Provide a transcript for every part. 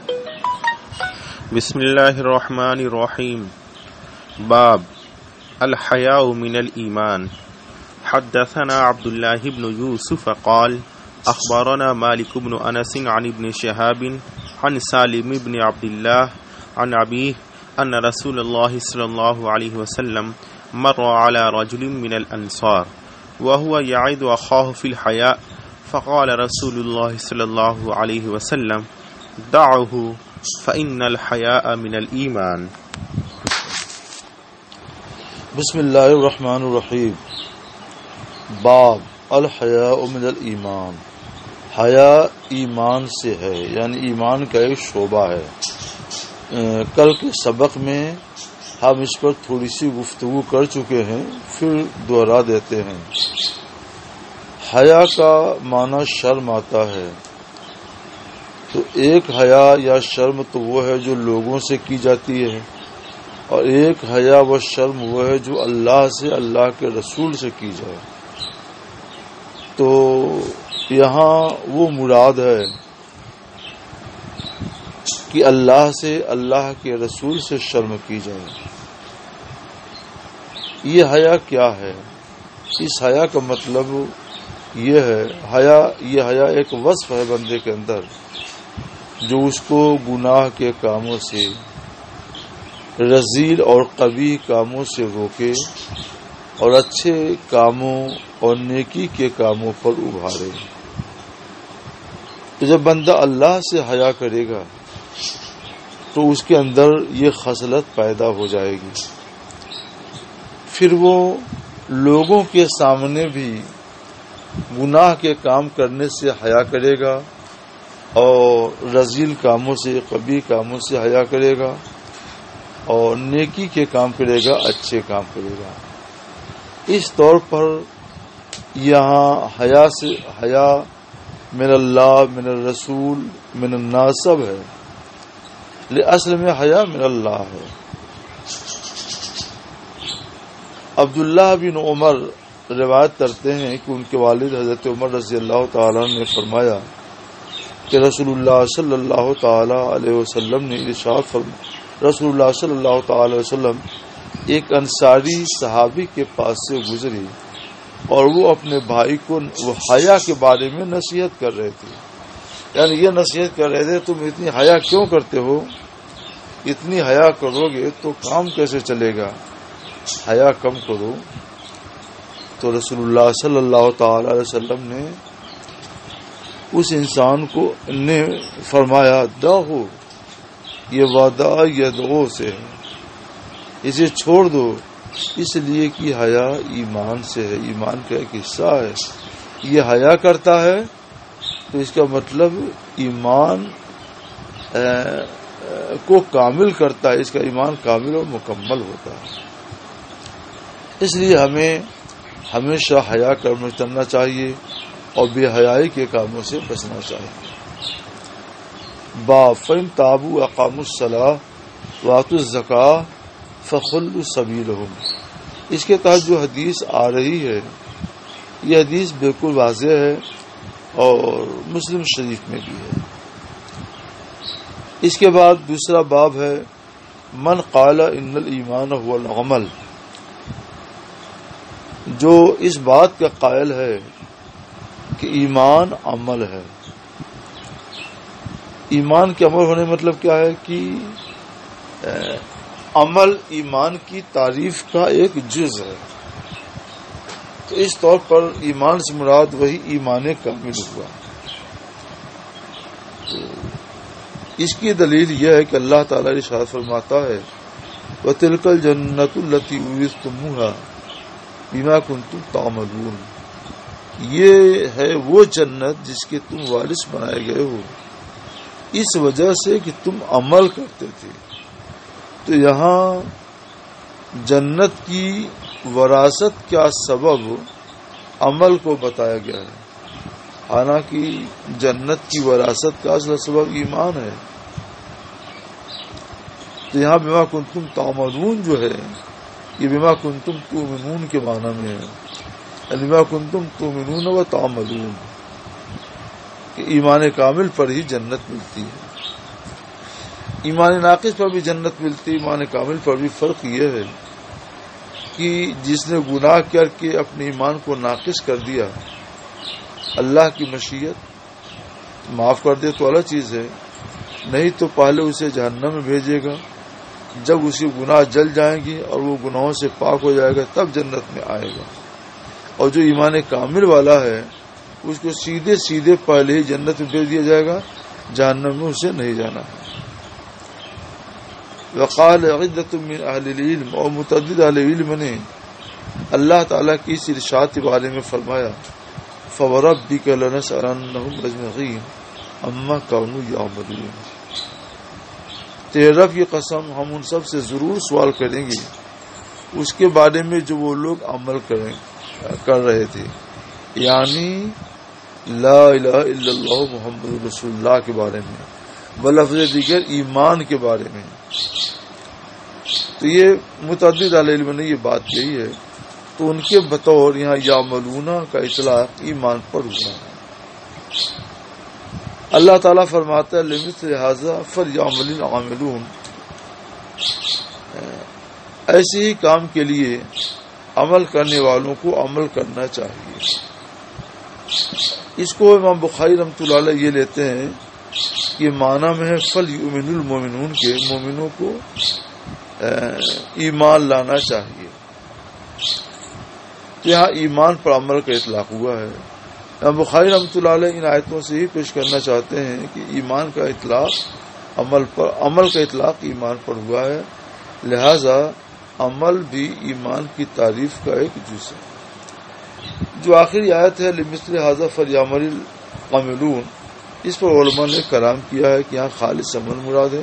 بسم اللہ الرحمن الرحیم. باب الحیاء من الایمان. حدثنا عبد الله بن يوسف قال اخبرنا مالك بن انس عن ابن شهاب عن سالم بن عبد الله عن ابيه ان رسول الله صلى الله عليه وسلم مر على رجل من الانصار وهو يعظ اخاه في الحياء فقال رسول الله صلى الله عليه وسلم دعه فإن الحياء من الایمان. بسم اللہ الرحمن الرحیم. باب الحیاء من الایمان. حیا ایمان سے ہے، یعنی ایمان کا ایک شعبہ ہے. کل کے سبق میں ہم اس پر تھوڑی سی گفتگو کر چکے ہیں، پھر دوہرا دیتے ہیں. حیا کا معنی شرم آتا ہے، تو ایک حیا یا شرم تو وہ ہے جو لوگوں سے کی جاتی ہے، اور ایک حیا و شرم وہ ہے جو اللہ سے، اللہ کے رسول سے کی جائے. تو یہاں وہ مراد ہے کہ اللہ سے، اللہ کے رسول سے شرم کی جائے. یہ حیا کیا ہے؟ اس حیا کا مطلب یہ ہے، یہ حیا ایک وصف ہے بندے کے اندر جو اس کو گناہ کے کاموں سے، رذیل اور قبیح کاموں سے روکے اور اچھے کاموں اور نیکی کے کاموں پر ابھارے. تو جب بندہ اللہ سے حیا کرے گا تو اس کے اندر یہ خصلت پیدا ہو جائے گی. پھر وہ لوگوں کے سامنے بھی گناہ کے کام کرنے سے حیا کرے گا اور رذیل کاموں سے، قبیح کاموں سے حیا کرے گا اور نیکی کے کام کرے گا، اچھے کام کرے گا. اس طور پر یہاں حیا من اللہ، من الرسول، من الناس سب ہے، لیکن اصل میں حیا من اللہ ہے. عبداللہ بن عمر روایت کرتے ہیں کہ ان کے والد حضرت عمر رضی اللہ تعالیٰ نے فرمایا کہ رسول اللہ صلی اللہ تعالی علیہ وسلم نے ارشاد فرمایا، رسول اللہ صلی اللہ تعالی علیہ وسلم ایک انصاری صحابی کے پاس سے گزری اور وہ اپنے بھائی کو وہ حیا کے بارے میں نصیحت کر رہے تھے. یعنی یہ نصیحت کر رہے تھے تم اتنی حیا کیوں کرتے ہو؟ اتنی حیا کرو گے تو کام کیسے چلے گا؟ حیا کم کرو. تو رسول اللہ صلی اللہ تعالی علیہ وسلم نے اس انسان کو نے فرمایا دعو، یہ وعدہ یدعو سے ہے، اسے چھوڑ دو، اس لیے کہ حیا ایمان سے ہے، ایمان کا ایک حصہ ہے. یہ حیا کرتا ہے تو اس کا مطلب ایمان کو کامل کرتا ہے، اس کا ایمان کامل اور مکمل ہوتا ہے. اس لیے ہمیں ہمیشہ حیا کرنا چلنا چاہیے اور بے حیائی کے کاموں سے بچنا چاہیے. باب فإن تابوا اقاموا الصلاة وآتوا الزکاة فخلوا سبیلہم. اس کے تحت جو حدیث آ رہی ہے یہ حدیث بالکل واضح ہے اور مسلم شریف میں بھی ہے. اس کے بعد دوسرا باب ہے من قال ان الایمان هو العمل. جو اس بات کا قائل ہے کہ ایمان عمل ہے. ایمان کے عمل ہونے مطلب کیا ہے کہ عمل ایمان کی تعریف کا ایک جز ہے. تو اس طور پر ایمان سے مراد وہی ایمان کامل ہوا. اس کی دلیل یہ ہے کہ اللہ تعالی ارشاد فرماتا ہے وَتِلْكَ الْجَنَّةُ الَّتِي أُورِثْتُمُوهَا بِمَا كُنتُمْ تَعْمَلُونَ. یہ ہے وہ جنت جس کے تم وارث بنائے گئے ہو اس وجہ سے کہ تم عمل کرتے تھے. تو یہاں جنت کی وراثت کا سبب عمل کو بتایا گیا ہے، حالانکہ جنت کی وراثت کا اصل سبب ایمان ہے. تو یہاں بما کنتم تعملون جو ہے یہ بما کنتم تؤمنون کے معنی میں ہے، بما کنتم تؤمنون و تعملون، کہ ایمان کامل پر ہی جنت ملتی ہے. ایمان ناقص پر بھی جنت ملتی، ایمان کامل پر بھی فرق یہ ہے کہ جس نے گناہ کر کے اپنے ایمان کو ناقص کر دیا، اللہ کی مشیت معاف کر دے تو الگ چیز ہے، نہیں تو پہلے اسے جہنم میں بھیجے گا، جب اسی گناہ جل جائیں گے اور وہ گناہوں سے پاک ہو جائے گا تب جنت میں آئے گا۔ اور جو ایمان کامل والا ہے اس کو سیدھے سیدھے پہلے ہی جنت میں بھیج دیا جائے گا، جہنم میں اسے نہیں جانا ہے۔ وقال عدۃ من اہل العلم، اور متعدد اہل علم نے اللہ تعالیٰ کی اس ارشاد کے بارے میں فرمایا فوربک لنسألنهم اجمعین عما كانوا یعملون، تیرے رب کی قسم ہم ان سب سے ضرور سوال کریں گے اس کے بارے میں جو وہ لوگ عمل کر رہے تھے، یعنی لا الہ الا اللہ محمد رسول اللہ کے بارے میں، بلفظ دیگر ایمان کے بارے میں۔ تو یہ متعدد اہل علم نے یہ بات کہی ہے، تو ان کے بطور یہاں یعملون کا اطلاق ایمان پر ہوا ہے۔ اللہ تعالیٰ فرماتا ہے لمثل ھذا فلیعمل العاملون، ایسے ہی کام کے لیے عمل کرنے والوں کو عمل کرنا چاہیے۔ اس کو امام بخاری رحمۃ اللہ علیہ یہ لیتے ہیں کہ معنی میں ہے فلیؤمن المؤمنون کے مومنوں کو ایمان لانا چاہیے، تو یہاں ایمان پر عمل کا اطلاق ہوا ہے۔ امام بخاری رحمۃ اللہ علیہ ان آیتوں سے ہی پیش کرنا چاہتے ہیں کہ ایمان کا اطلاق عمل کا اطلاق ایمان پر ہوا ہے، لہذا عمل بھی ایمان کی تعریف کا ایک جز ہے۔ جو آخری آیت ہے لمثل ھذا فلیعمل العاملون، اس پر علماء نے کلام کیا ہے کہ یہاں خالص عمل مراد ہے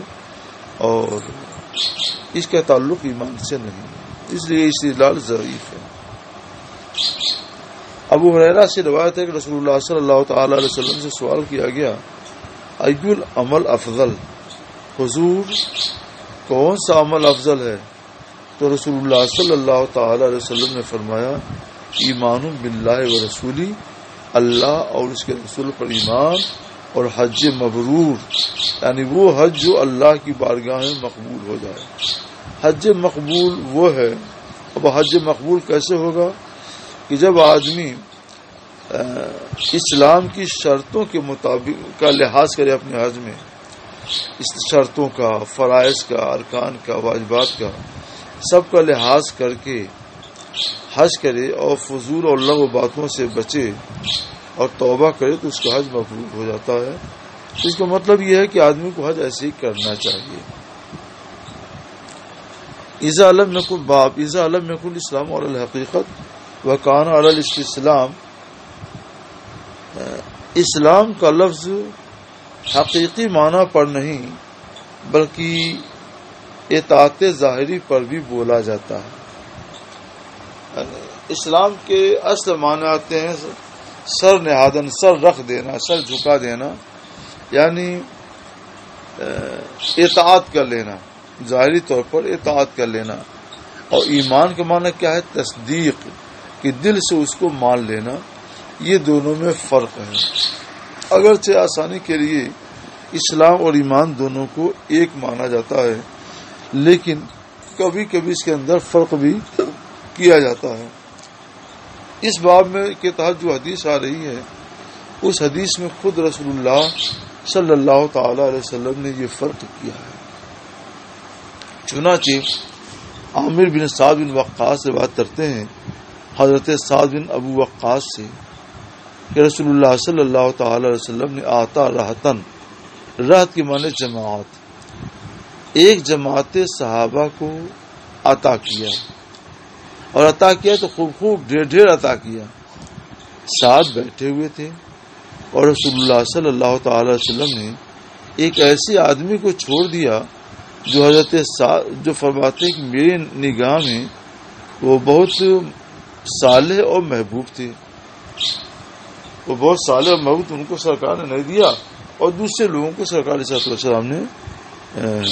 اور اس کا تعلق ایمان سے نہیں، اس لیے استدلال ضعیف ہے۔ ابو ہریرہ سے روایت ہے کہ رسول اللہ صلی اللہ تعالی علیہ وسلم سے سوال کیا گیا ای العمل افضل، حضور کون سا عمل افضل ہے؟ تو رسول اللہ صلی اللہ تعالی علیہ وسلم نے فرمایا ایمان باللہ و رسولی، اللہ اور اس کے رسول پر ایمان، اور حج مبرور، یعنی وہ حج جو اللہ کی بارگاہ میں مقبول ہو جائے۔ حج مقبول وہ ہے، اب حج مقبول کیسے ہوگا کہ جب آدمی اسلام کی شرطوں کے مطابق کا لحاظ کرے، اپنے حج میں اس شرطوں کا، فرائض کا، ارکان کا، واجبات کا، سب کا لحاظ کر کے حج کرے اور فضول اور لغو باتوں سے بچے اور توبہ کرے تو اس کا حج مقبول ہو جاتا ہے۔ اس کا مطلب یہ ہے کہ آدمی کو حج ایسے ہی کرنا چاہیے۔ اذا لم يكن الاسلام علی الحقیقت وکان علی الاستسلام، اسلام کا لفظ حقیقی معنی پر نہیں بلکہ اطاعت ظاہری پر بھی بولا جاتا ہے۔ اسلام کے اصل معنی آتے ہیں سر نہادن، سر رکھ دینا، سر جھکا دینا، یعنی اطاعت کر لینا، ظاہری طور پر اطاعت کر لینا۔ اور ایمان کا معنی کیا ہے؟ تصدیق، کہ دل سے اس کو مان لینا۔ یہ دونوں میں فرق ہے، اگرچہ آسانی کے لیے اسلام اور ایمان دونوں کو ایک مانا جاتا ہے، لیکن کبھی کبھی اس کے اندر فرق بھی کیا جاتا ہے۔ اس باب میں کے تحت جو حدیث آ رہی ہے اس حدیث میں خود رسول اللہ صلی اللہ تعالی علیہ وسلم نے یہ فرق کیا ہے۔ چنانچہ عامر بن سعد بن وقاص روایت کرتے ہیں حضرت سعد بن ابو وقاص سے کہ رسول اللہ صلی اللہ تعالی علیہ وسلم نے آتا رہتن، رہت کے معنی جماعت، ایک جماعت صحابہ کو عطا کیا، اور عطا کیا تو خوب ڈھیر عطا کیا۔ ساتھ بیٹھے ہوئے تھے اور رسول اللہ صلی اللہ تعالی علیہ وسلم نے ایک ایسے آدمی کو چھوڑ دیا جو فرماتے کہ میری نگاہ میں وہ بہت صالح اور محبوب تھے، وہ بہت صالح اور محبوب، ان کو سرکار نے نہیں دیا اور دوسرے لوگوں کو سرکار صلی اللہ علیہ وسلم نے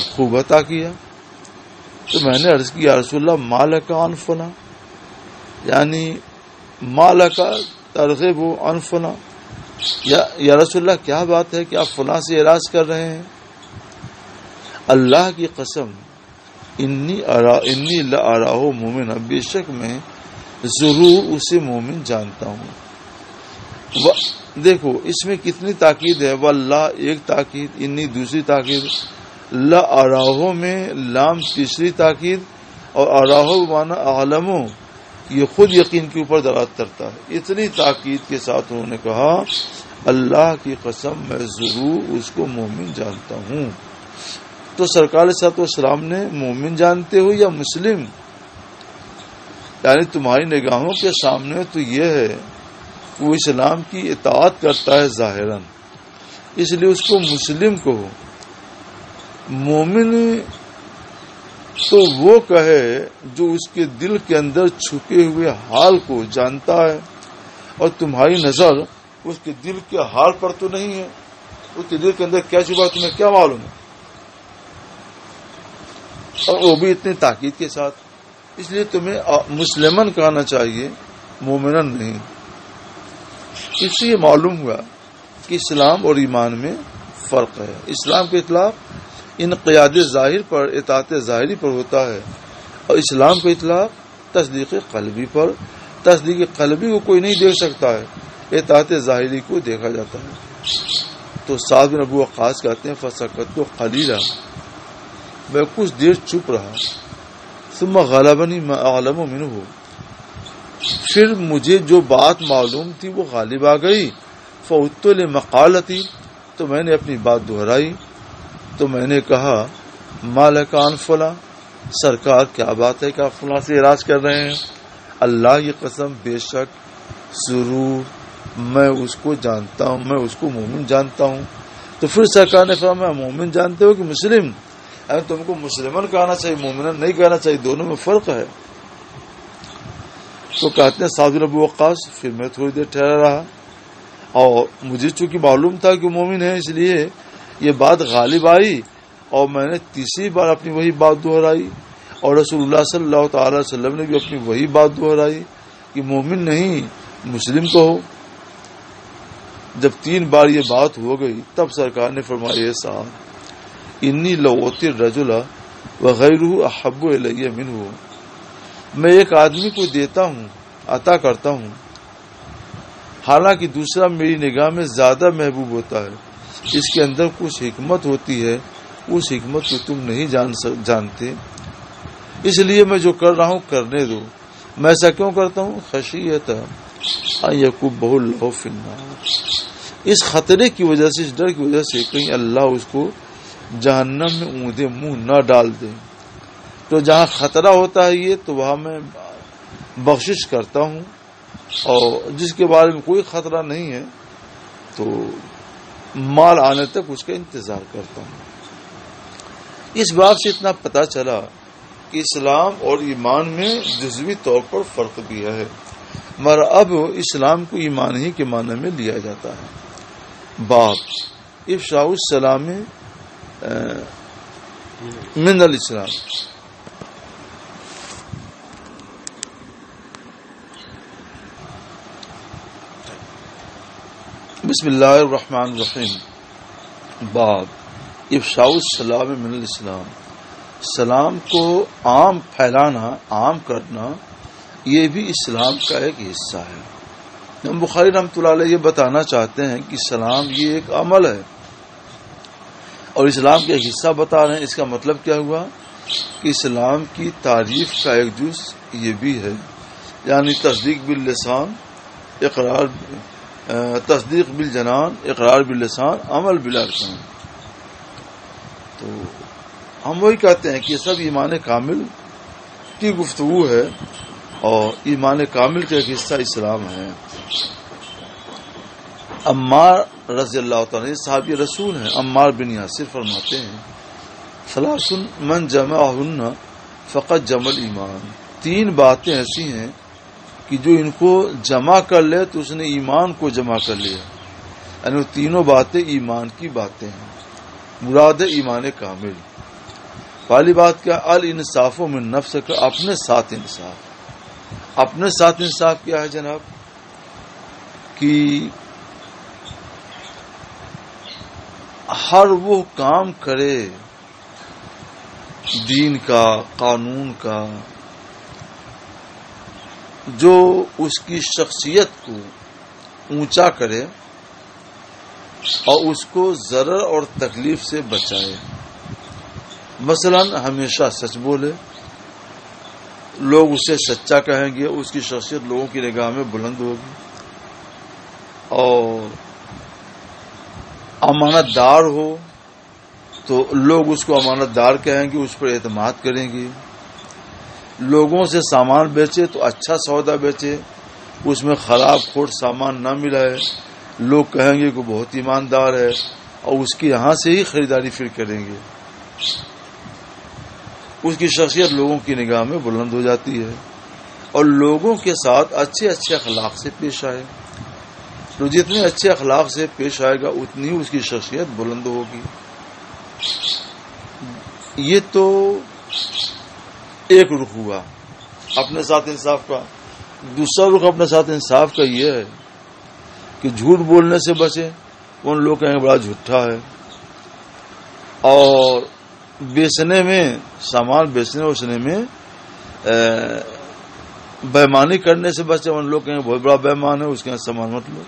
خوب عطا کیا۔ تو میں نے عرض کی یا رسول اللہ مالک عن فلاں، یعنی مالک ترغب عن فلاں، یا رسول اللہ کیا بات ہے کہ آپ فلاں سے اعراض کر رہے ہیں؟ اللہ کی قسم انی لأراہ مومن، بے شک میں ضرور اسے مومن جانتا ہوں۔ دیکھو اس میں کتنی تاکید ہے، واللہ ایک تاکید، انی دوسری تاکید، لأراہ میں لام تیسری تاکید، اور اراہ معنی اعلمو، یہ خود یقین کے اوپر دلالت کرتا ہے۔ اتنی تاکید کے ساتھ انہوں نے کہا اللہ کی قسم میں ضرور اس کو مومن جانتا ہوں۔ تو سرکار علیہ الصلوۃ والسلام نے مومن جانتے ہو یا مسلم، یعنی تمہاری نگاہوں کے سامنے تو یہ ہے کہ وہ اسلام کی اطاعت کرتا ہے ظاہراً، اس لیے اس کو مسلم کہو۔ مومن تو وہ کہے جو اس کے دل کے اندر چھپے ہوئے حال کو جانتا ہے، اور تمہاری نظر اس کے دل کے حال پر تو نہیں ہے، اس کے دل کے اندر کیا چھپا تمہیں کیا معلوم ہے، اور وہ بھی اتنی تاکید کے ساتھ۔ اس لیے تمہیں مسلمان کہنا چاہیے، مومنن نہیں۔ اس سے یہ معلوم ہوا کہ اسلام اور ایمان میں فرق ہے۔ اسلام کا اطلاق انقیاد ظاہر پر، اطاعت ظاہری پر ہوتا ہے، اور اسلام کا اطلاق تصدیق قلبی پر۔ تصدیق قلبی کو کوئی نہیں دیکھ سکتا ہے، اطاعت ظاہری کو دیکھا جاتا ہے۔ تو سعد بن ابی وقاص کہتے ہیں فسکت قلیلا، میں کچھ دیر چپ رہا، ثم غلبنی ما اعلم منہ، پھر مجھے جو بات معلوم تھی وہ غالب آ گئی، فعدت لمقالتی، تو میں نے اپنی بات دہرائی، تو میں نے کہا ما لک عن فلاں، سرکار کیا بات ہے کہ آپ فلاں سے اعراض کر رہے ہیں؟ اللہ کی قسم بے شک ضرور میں اس کو جانتا ہوں، میں اس کو مومن جانتا ہوں۔ تو پھر سرکار نے فرمایا مومن جانتے ہو کہ مسلم؟ تم کو مسلمان کہنا چاہیے، مومن نہیں کہنا چاہیے، دونوں میں فرق ہے۔ تو کہتے ہیں سعد بن ابی وقاص، پھر میں تھوڑی دیر ٹھہرا رہا، اور مجھے چونکہ معلوم تھا کہ مومن ہے، اس لیے یہ بات غالب آئی، اور میں نے تیسری بار اپنی وہی بات دہرائی، اور رسول اللہ صلی اللہ تعالی وسلم نے بھی اپنی وہی بات دہرائی کہ مومن نہیں مسلم کہو۔ جب 3 بار یہ بات ہو گئی تب سرکار نے فرمایا صاحب انی لوتی الرجل وغیرہ احب الی منہ، میں ایک آدمی کو دیتا ہوں، عطا کرتا ہوں، حالانکہ دوسرا میری نگاہ میں زیادہ محبوب ہوتا ہے۔ اس کے اندر کچھ حکمت ہوتی ہے، اس حکمت کو تم نہیں جانتے، اس لیے میں جو کر رہا ہوں کرنے دو۔ میں ایسا کیوں کرتا ہوں؟ خشیت ان یکبہ اللہ فی النار، اس خطرے کی وجہ سے، اس ڈر کی وجہ سے کہیں اللہ اس کو جہنم میں اونھے منہ نہ ڈال دے۔ تو جہاں خطرہ ہوتا ہے یہ، تو وہاں میں بخشش کرتا ہوں، اور جس کے بارے میں کوئی خطرہ نہیں ہے تو مال آنے تک اس کا انتظار کرتا ہوں۔ اس بات سے اتنا پتہ چلا کہ اسلام اور ایمان میں جزوی طور پر فرق بھی ہے، مگر اب اسلام کو ایمان ہی کے معنی میں لیا جاتا ہے۔ باب افشاء السلام من الاسلام۔ بسم اللہ الرحمن الرحیم۔ باب افشاء السلام من الاسلام، سلام کو عام پھیلانا، عام کرنا، یہ بھی اسلام کا ایک حصہ ہے۔ امام بخاری رحمۃ اللہ علیہ یہ بتانا چاہتے ہیں کہ سلام یہ ایک عمل ہے اور اسلام کا ایک حصہ بتا رہے ہیں۔ اس کا مطلب کیا ہوا کہ اسلام کی تعریف کا ایک جز یہ بھی ہے، یعنی تصدیق باللسان، اقرار، تصدیق بالجنان، اقرار باللسان، عمل بالارکان۔ تو ہم وہی کہتے ہیں کہ یہ سب ایمان کامل کی گفتگو ہے، اور ایمان کامل کا ایک حصہ اسلام ہے۔ عمار رضی اللہ تعالیٰ عنہ صحابی رسول ہیں، عمار بن یاسر فرماتے ہیں ثلاث من جمعہن فقط جمع ایمان، 3 باتیں ایسی ہیں کہ جو ان کو جمع کر لے تو اس نے ایمان کو جمع کر لیا، یعنی وہ تینوں باتیں ایمان کی باتیں ہیں، مراد ایمان کامل۔ پہلی بات کیا؟ الانصاف من نفس کا، اپنے ساتھ انصاف۔ اپنے ساتھ انصاف کیا ہے جناب؟ کہ ہر وہ کام کرے دین کا، قانون کا، جو اس کی شخصیت کو اونچا کرے اور اس کو ضرر اور تکلیف سے بچائے. مثلا ہمیشہ سچ بولے، لوگ اسے سچا کہیں گے، اس کی شخصیت لوگوں کی نگاہ میں بلند ہوگی. اور امانت دار ہو تو لوگ اس کو امانت دار کہیں گے، اس پر اعتماد کریں گے. لوگوں سے سامان بیچے تو اچھا سودا بیچے، اس میں خراب کھوٹ سامان نہ ملائے. لوگ کہیں گے کہ بہت ایماندار ہے، اور اس کی یہاں سے ہی خریداری پھر کریں گے. اس کی شخصیت لوگوں کی نگاہ میں بلند ہو جاتی ہے. اور لوگوں کے ساتھ اچھے اخلاق سے پیش آئے. تو جتنے اچھے اخلاق سے پیش آئے گا اتنی اس کی شخصیت بلند ہوگی. یہ تو ایک رخ ہوا اپنے ساتھ انصاف کا. دوسرا رخ اپنے ساتھ انصاف کا یہ ہے کہ جھوٹ بولنے سے بچے. ان لوگ کہیں بڑا جھوٹا ہے. اور بیچنے میں، سامان بیچنے وچنے میں بےایمانی کرنے سے بچے. ان لوگ کہیں بہت بڑا بےایمان ہے، اس کے سامان مت لو.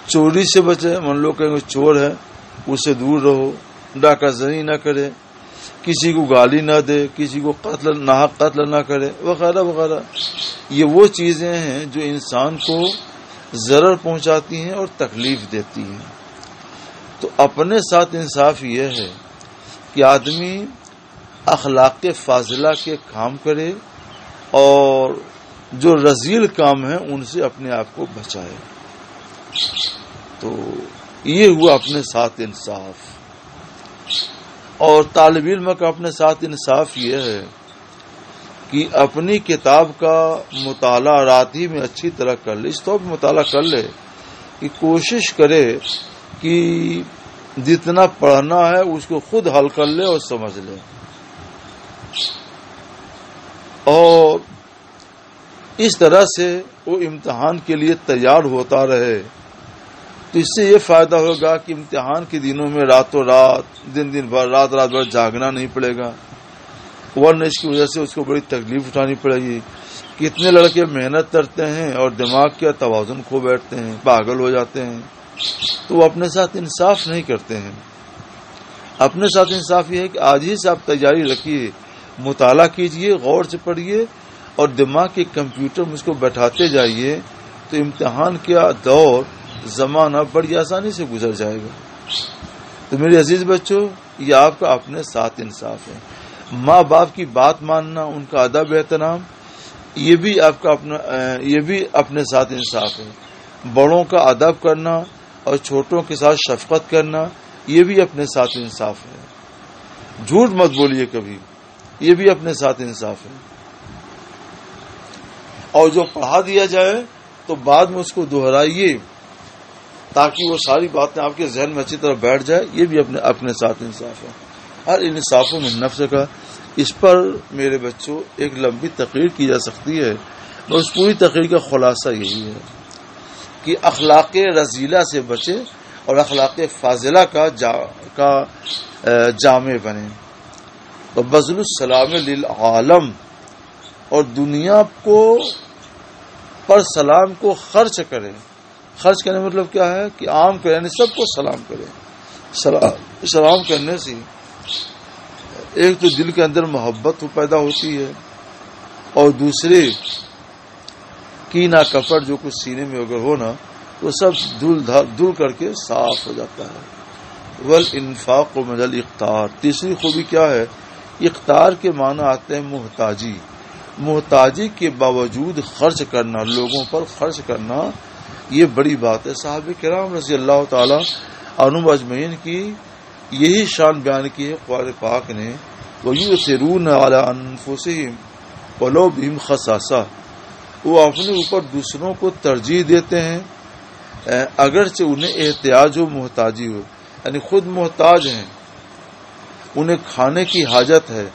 چوری سے بچے. ان لوگ کہیں چور ہے، اس سے دور رہو. ڈاکہ زنی نہ کرے، کسی کو گالی نہ دے، کسی کو ناحق قتل نہ کرے، وغیرہ وغیرہ. یہ وہ چیزیں ہیں جو انسان کو ضرر پہنچاتی ہیں اور تکلیف دیتی ہیں. تو اپنے ساتھ انصاف یہ ہے کہ آدمی اخلاق فاضلہ کے کام کرے اور جو رذیل کام ہیں ان سے اپنے آپ کو بچائے. تو یہ ہوا اپنے ساتھ انصاف. اور طالب علم کا اپنے ساتھ انصاف یہ ہے کہ اپنی کتاب کا مطالعہ رات ہی میں اچھی طرح کر لے. اس طور پہ مطالعہ کر لے کہ کوشش کرے کہ جتنا پڑھنا ہے اس کو خود حل کر لے اور سمجھ لے. اور اس طرح سے وہ امتحان کے لیے تیار ہوتا رہے. تو اس سے یہ فائدہ ہوگا کہ امتحان کے دنوں میں راتوں رات، دن بھر، رات بھر جاگنا نہیں پڑے گا. ورنہ اس کی وجہ سے اس کو بڑی تکلیف اٹھانی پڑے گی. کتنے لڑکے محنت کرتے ہیں اور دماغ کا توازن کھو بیٹھتے ہیں، پاگل ہو جاتے ہیں. تو وہ اپنے ساتھ انصاف نہیں کرتے ہیں. اپنے ساتھ انصاف یہ ہے کہ آج ہی سے آپ تیاری رکھیے، مطالعہ کیجئے، غور سے پڑھیے اور دماغ کے کمپیوٹر میں اس کو بیٹھاتے جائیے. تو امتحان کا دور، زمانہ بڑی آسانی سے گزر جائے گا. تو میرے عزیز بچوں، یہ آپ کا اپنے ساتھ انصاف ہے. ماں باپ کی بات ماننا، ان کا ادب احترام، یہ بھی آپ کا اپنے ساتھ انصاف ہے. بڑوں کا ادب کرنا اور چھوٹوں کے ساتھ شفقت کرنا، یہ بھی اپنے ساتھ انصاف ہے. جھوٹ مت بولیے کبھی، یہ بھی اپنے ساتھ انصاف ہے. اور جو پڑھا دیا جائے تو بعد میں اس کو دہرائیے تاکہ وہ ساری باتیں آپ کے ذہن میں اچھی طرح بیٹھ جائے. یہ بھی اپنے ساتھ انصاف ہے. ہر انصافوں میں نفس کا. اس پر میرے بچوں ایک لمبی تقریر کی جا سکتی ہے. اس پوری تقریر کا خلاصہ یہی ہے کہ اخلاق رذیلہ سے بچے اور اخلاق فاضلہ کا جامع بنے. اور بذل السلام للعالم، اور دنیا کو پر سلام کو خرچ کرے. خرچ کرنے مطلب کیا ہے کہ عام کرے، یعنی سب کو سلام کرے. سلام کرنے سے ایک تو دل کے اندر محبت پیدا ہوتی ہے، اور دوسرے کینہ کپٹ جو کچھ سینے میں اگر ہو نا تو سب دور کر کے صاف ہو جاتا ہے. والانفاق من الاقتار. تیسری خوبی کیا ہے؟ اقتار کے معنی آتے ہیں محتاجی. محتاجی کے باوجود خرچ کرنا، لوگوں پر خرچ کرنا، یہ بڑی بات ہے. صحابہ کرام رضی اللہ تعالی عنہم اجمعین کی یہی شان بیان کی ہے قرآن پاک نے. وَيُؤْثِرُونَ عَلَىٰ أَنفُسِهِمْ وَلَوْ بِهِمْ خَصَاصَةٌ. وہ اپنے اوپر دوسروں کو ترجیح دیتے ہیں اگرچہ انہیں احتیاج ہو، محتاجی ہو. یعنی خود محتاج ہیں، انہیں کھانے کی حاجت ہے،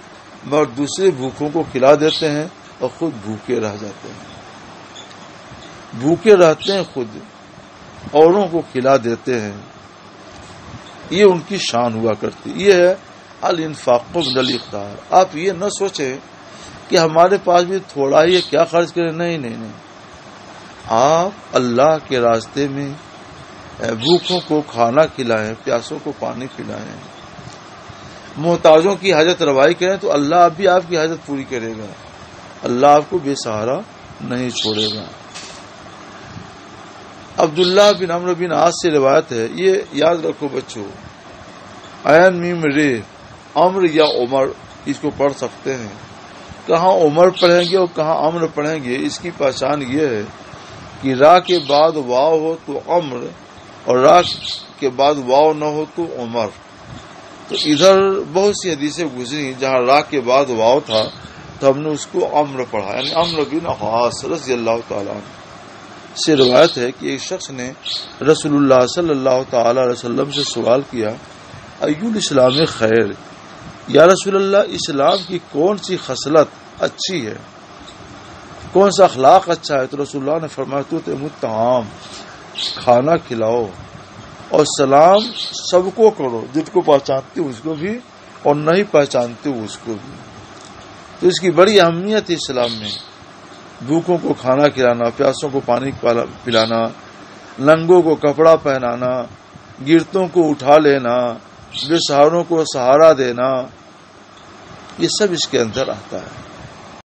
مگر دوسرے بھوکوں کو کھلا دیتے ہیں اور خود بھوکے رہ جاتے ہیں. بھوکے رہتے ہیں، خود اوروں کو کھلا دیتے ہیں. یہ ان کی شان ہوا کرتی. یہ ہے الانفاق من الاقدار. آپ یہ نہ سوچیں کہ ہمارے پاس بھی تھوڑا ہی ہے کیا خرچ کریں. نہیں، آپ اللہ کے راستے میں بھوکوں کو کھانا کھلائیں، پیاسوں کو پانی پلائیں، محتاجوں کی حاجت روائی کریں تو اللہ بھی آپ کی حاجت پوری کرے گا. اللہ آپ کو بے سہارا نہیں چھوڑے گا. عبداللہ بن عمرو بن عاص سے روایت ہے، یہ یاد رکھو بچوں، عین میم رے، عمر یا عمر اس کو پڑھ سکتے ہیں. کہاں عمر پڑھیں گے اور کہاں عمر پڑھیں گے، اس کی پہچان یہ ہے کہ را کے بعد واو ہو تو عمر اور را کے بعد واو نہ ہو تو عمر. تو ادھر بہت سی حدیثیں گزری جہاں را کے بعد واو تھا تو ہم نے اس کو عمر پڑھا، یعنی عمرو بن عاص رضی اللہ تعالیٰ عنہ سے روایت ہے کہ ایک شخص نے رسول اللہ صلی اللہ تعالی علیہ وسلم سے سوال کیا، ایو الاسلام خیر، یا رسول اللہ اسلام کی کون سی خصلت اچھی ہے، کون سا اخلاق اچھا ہے؟ تو رسول اللہ نے فرمایا تطعم الطعام، کھانا کھلاؤ، اور سلام سب کو کرو، جن کو پہچانتے ہو اس کو بھی اور نہیں پہچانتے ہو اس کو بھی. تو اس کی بڑی اہمیت ہے اسلام میں. بھوکوں کو کھانا کھلانا، پیاسوں کو پانی پلانا، ننگوں کو کپڑا پہنانا، گرتوں کو اٹھا لینا، بے سہاروں کو سہارا دینا، یہ سب اس کے اندر آتا ہے.